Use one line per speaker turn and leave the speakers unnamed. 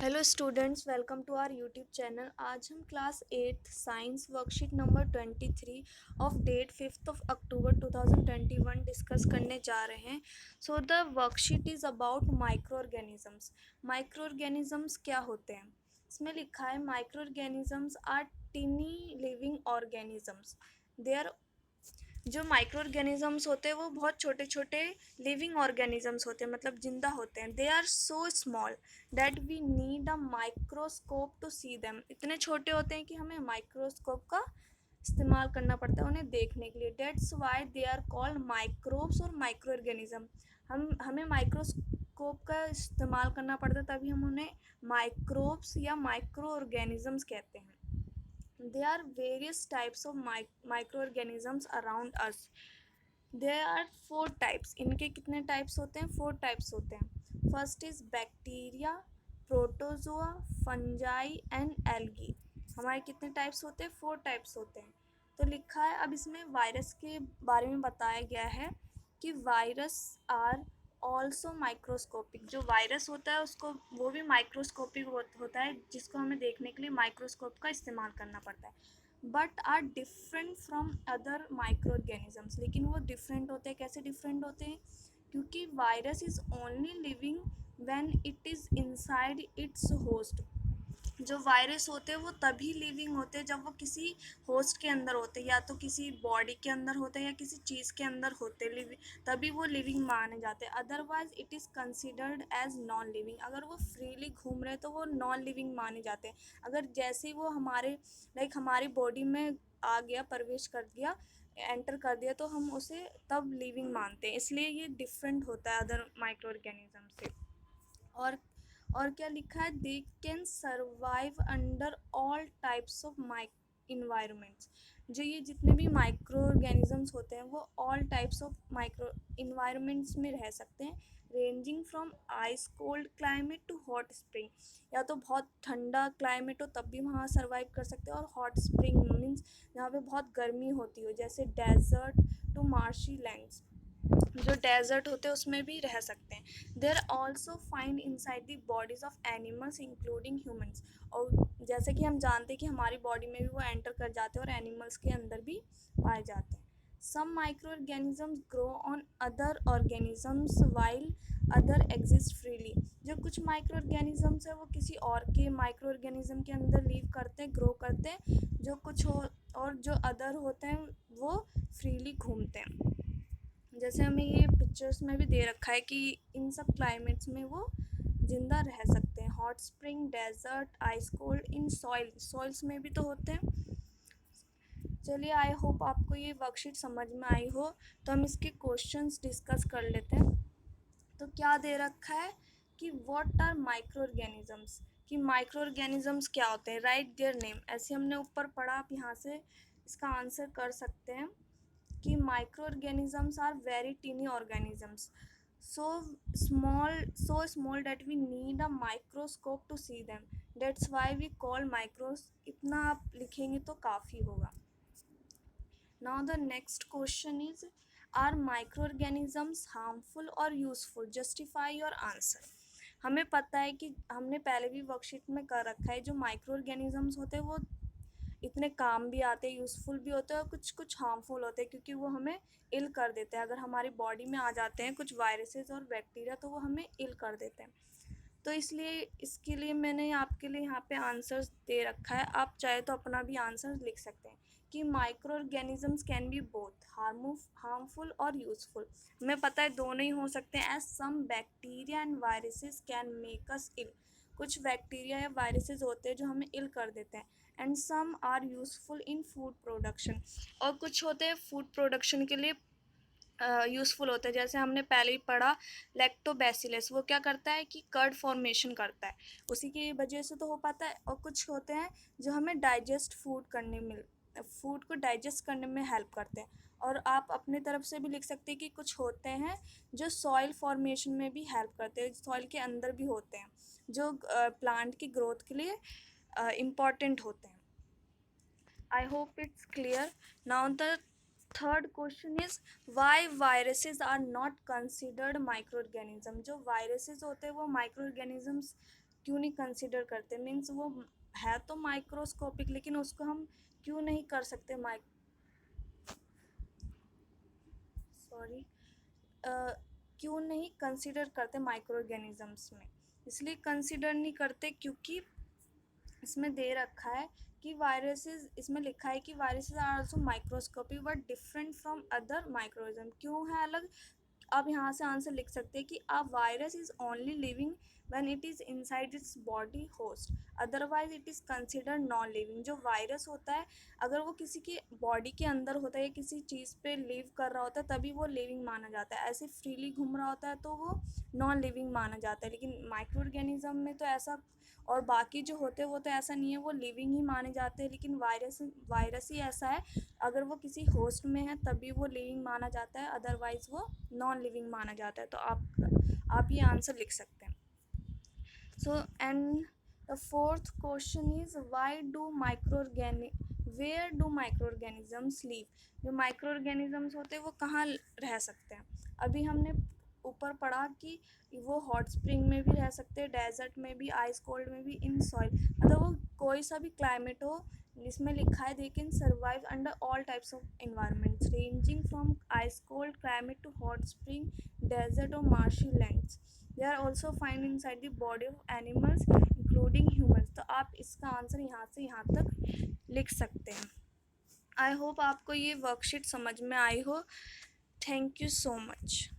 Hello students, welcome to our YouTube channel. आज हम class 8 science worksheet number 23 of date 5 October 2021 discuss करने जा रहे हैं। So the worksheet is about micro organisms. Micro organisms क्या होते हैं? इसमें लिखा है micro organisms are tiny living organisms. They are जो माइक्रो ऑर्गेनिजम्स होते हैं वो बहुत छोटे छोटे लिविंग ऑर्गेनिजम्स होते हैं, मतलब जिंदा होते हैं। They are so small that we need a microscope to see them. इतने छोटे होते हैं कि हमें माइक्रोस्कोप का इस्तेमाल करना पड़ता है उन्हें देखने के लिए। That's why they are called microbes और माइक्रो ऑर्गेनिज्म। हमें माइक्रोस्कोप का इस्तेमाल करना पड़ता है, तभी हम उन्हें माइक्रोब्स या माइक्रो ऑर्गेनिजम्स कहते हैं। There are various types of microorganisms around us. There are four types. इनके कितने types होते हैं? Four types होते हैं. First is bacteria, protozoa, fungi and algae. हमारे कितने types होते हैं? Four types होते हैं. तो लिखा है, अब इसमें वायरस के बारे में बताया गया है कि वायरस आर ऑल्सो माइक्रोस्कोपिक। जो वायरस होता है उसको वो भी माइक्रोस्कोपिक होता है, जिसको हमें देखने के लिए माइक्रोस्कोप का इस्तेमाल करना पड़ता है। But are different from other micro organisms. लेकिन वो डिफरेंट होते हैं। कैसे डिफरेंट होते हैं? क्योंकि virus is only living when it is inside it's host. जो वायरस होते हैं वो तभी लिविंग होते हैं जब वो किसी होस्ट के अंदर होते हैं, या तो किसी बॉडी के अंदर होते हैं या किसी चीज़ के अंदर होते हैं, तभी वो लिविंग माने जाते हैं। Otherwise it is considered as non living. अगर वो फ्रीली घूम रहे तो वो नॉन लिविंग माने जाते हैं। अगर जैसे ही वो हमारी बॉडी में आ गया, प्रवेश कर दिया, एंटर कर दिया, तो हम उसे तब लिविंग मानते हैं। इसलिए ये डिफरेंट होता है अदर माइक्रो ऑर्गेनिज्म से। और और क्या लिखा है? They can survive under all types of environments. जो ये जितने भी माइक्रो ऑर्गेनिजम्स होते हैं वो all types of micro environments में रह सकते हैं, ranging from ice cold climate to hot spring. या तो बहुत ठंडा क्लाइमेट हो तब भी वहाँ सर्वाइव कर सकते हैं, और हॉट स्प्रिंग मीन्स जहाँ पे बहुत गर्मी होती हो, जैसे डेजर्ट टू मार्शी लैंड्स। जो डेजर्ट होते हैं उसमें भी रह सकते हैं। देर also find inside the bodies of animals including humans. और जैसे कि हम जानते हैं कि हमारी बॉडी में भी वो एंटर कर जाते हैं और एनिमल्स के अंदर भी पाए जाते हैं। Some micro organisms grow on other organisms while other exist freely. जो कुछ माइक्रो ऑर्गेनिजम्स है वो किसी और के माइक्रो ऑर्गेनिज्म के अंदर लीव करते हैं, ग्रो करते हैं। जो कुछ हो और जो अदर होते हैं वो फ्रीली घूमते हैं। जैसे हमें ये पिक्चर्स में भी दे रखा है कि इन सब क्लाइमेट्स में वो ज़िंदा रह सकते हैं। Hot spring, desert, ice cold, in soils में भी तो होते हैं। चलिए, आई होप आपको ये वर्कशीट समझ में आई हो। तो हम इसके क्वेश्चंस डिस्कस कर लेते हैं। तो क्या दे रखा है कि व्हाट आर माइक्रो ऑर्गेनिजम्स, कि माइक्रो ऑर्गेनिजम्स क्या होते हैं। Right their name. ऐसे हमने ऊपर पढ़ा, आप यहाँ से इसका आंसर कर सकते हैं कि micro organisms are very tiny organisms, so small that we need a microscope to see them. That's why we call micros। इतना आप लिखेंगे तो काफ़ी होगा। Now the next question is, are microorganisms harmful or useful? Justify your answer। हमें पता है कि हमने पहले भी वर्कशीट में कर रखा है, जो माइक्रो ऑर्गेनिजम्स होते हैं वो इतने काम भी आते हैं, यूज़फुल भी होते हैं, और कुछ कुछ हार्मफुल होते हैं क्योंकि वो हमें इल कर देते हैं। अगर हमारी बॉडी में आ जाते हैं कुछ वायरसेस और बैक्टीरिया तो वो हमें इल कर देते हैं। तो इसलिए इसके लिए मैंने आपके लिए यहाँ पे आंसर्स दे रखा है। आप चाहे तो अपना भी आंसर लिख सकते हैं कि micro organisms can be both harmful और यूज़फुल। हमें पता है दोनों ही हो सकते हैं। As some bacteria and viruses can make us ill. कुछ बैक्टीरिया या वायरसेस होते हैं जो हमें इल कर देते हैं। And some are useful in food production. और कुछ होते हैं फूड प्रोडक्शन के लिए यूज़फुल होता है। जैसे हमने पहले ही पढ़ा, लैक्टोबैसिलस, वो क्या करता है कि कर्ड फॉर्मेशन करता है, उसी की वजह से तो हो पाता है। और कुछ होते हैं जो हमें फूड को डाइजेस्ट करने में हेल्प करते हैं। और आप अपने तरफ से भी लिख सकते हैं कि कुछ होते हैं जो सॉइल फॉर्मेशन में भी हेल्प करते हैं, सॉइल के अंदर भी होते हैं, जो प्लांट की ग्रोथ के लिए इम्पॉर्टेंट होते हैं। I hope it's clear. Now the third question is, why viruses are not considered microorganism। जो viruses होते हैं वो microorganisms क्यों नहीं कंसिडर करते, मीन्स वो है तो माइक्रोस्कोपिक लेकिन उसको हम क्यों नहीं कर सकते सॉरी क्यों नहीं कंसिडर करते माइक्रो ऑर्गेनिजम्स में। इसलिए कंसिडर नहीं करते क्योंकि इसमें दे रखा है कि वायरसेस, इसमें लिखा है कि viruses are also microscopic but different from other microorganism. क्यों है अलग? आप यहाँ से आंसर लिख सकते हैं कि a virus is only living when it is inside its body host, otherwise it is consider non living. जो वायरस होता है अगर वो किसी की बॉडी के अंदर होता है या किसी चीज़ पे लिव कर रहा होता है तभी वो लिविंग माना जाता है, ऐसे फ्रीली घूम रहा होता है तो वो नॉन लिविंग माना जाता है। लेकिन माइक्रो ऑर्गेनिज्म में तो ऐसा, और बाकी जो होते हैं वो तो ऐसा नहीं है, वो लिविंग ही माने जाते हैं। लेकिन वायरस ही ऐसा है, अगर वो किसी होस्ट में है तभी वो लिविंग माना जाता है, अदरवाइज वो नॉन लिविंग माना जाता है। तो आप ये आंसर लिख सकते हैं। So and the fourth question is where do micro organisms live. जो माइक्रो ऑर्गेनिजम्स होते हैं वो कहाँ रह सकते हैं? अभी हमने ऊपर पढ़ा कि वो हॉट स्प्रिंग में भी रह सकते हैं, डेजर्ट में भी, आइस कोल्ड में भी, इन सॉइल, मतलब वो कोई सा भी क्लाइमेट हो। इसमें लिखा है they can survive under all types of environments ranging from ice cold climate to hot spring, desert और marshy lands. They are also find inside the body of animals including humans. तो आप इसका answer यहाँ से यहाँ तक लिख सकते हैं। आई होप आपको ये वर्कशीट समझ में आई हो। Thank you so much.